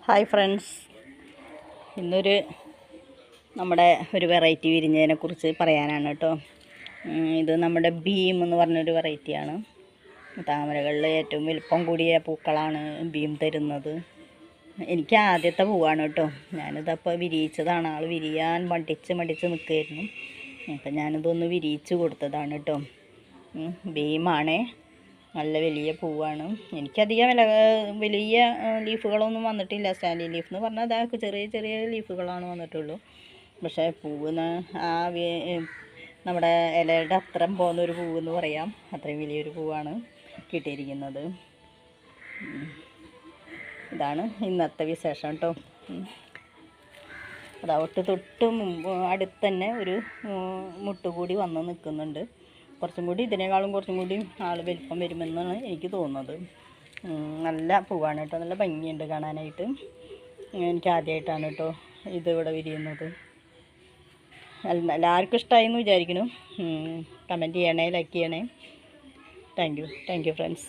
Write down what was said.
Hi friends, ഇന്നൊരു നമ്മുടെ ഒരു വെറൈറ്റി വിരിഞ്ഞതിനെക്കുറിച്ച് പറയാനാണ് കേട്ടോ. ഇത് നമ്മുടെ ഭീം എന്ന് പറഞ്ഞൊരു വെറൈറ്റിയാണ്. താമരകളിൽ ഏറ്റവും വലിപ്പം കൂടിയ പൂക്കളാണ് ഭീം തരുന്നത്. എനിക്ക് ആദ്യത്തെ പൂവാണ് കേട്ടോ. ഞാനിതപ്പോൾ വിരിയിച്ചതാണ്. ആൾ വിരിയാൻ മടിച്ച് നിൽക്കുകയായിരുന്നു. അപ്പം ഞാനിതൊന്ന് വിരിയിച്ച് കൊടുത്തതാണ് കേട്ടോ. ഭീമാണേ, നല്ല വലിയ പൂവാണ്. എനിക്കധികം വലിയ ലീഫുകളൊന്നും വന്നിട്ടില്ല. സ്റ്റാൻഡി ലീഫ് എന്ന് പറഞ്ഞാൽ അതൊക്കെ ചെറിയ ചെറിയ ലീഫുകളാണ് വന്നിട്ടുള്ളൂ. പക്ഷേ പൂവിന് നമ്മുടെ ഇലയുടെ അത്രയും പോകുന്നൊരു പൂവെന്ന് പറയാം. അത്രയും വലിയൊരു പൂവാണ് കിട്ടിയിരിക്കുന്നത്. ഇതാണ് ഇന്നത്തെ വിശേഷം കേട്ടോ. അതവിട്ട് തൊട്ട് അടുത്ത് തന്നെ ഒരു മുട്ടുകൂടി വന്ന് നിൽക്കുന്നുണ്ട്. കുറച്ചും കൂടി ഇതിനേക്കാളും കുറച്ചും കൂടി ആൾ വലിപ്പം വരുമെന്നാണ് എനിക്ക് തോന്നുന്നത്. നല്ല പൂവാണ് കേട്ടോ, നല്ല ഭംഗിയുണ്ട് കാണാനായിട്ട്. എനിക്ക് ആദ്യമായിട്ടാണ് കേട്ടോ ഇതിവിടെ വിരിയുന്നത്. എല്ലാവർക്കും ഇഷ്ടമായി എന്ന് വിചാരിക്കുന്നു. കമൻറ്റ് ചെയ്യണേ, ലൈക്ക് ചെയ്യണേ. Thank you friends.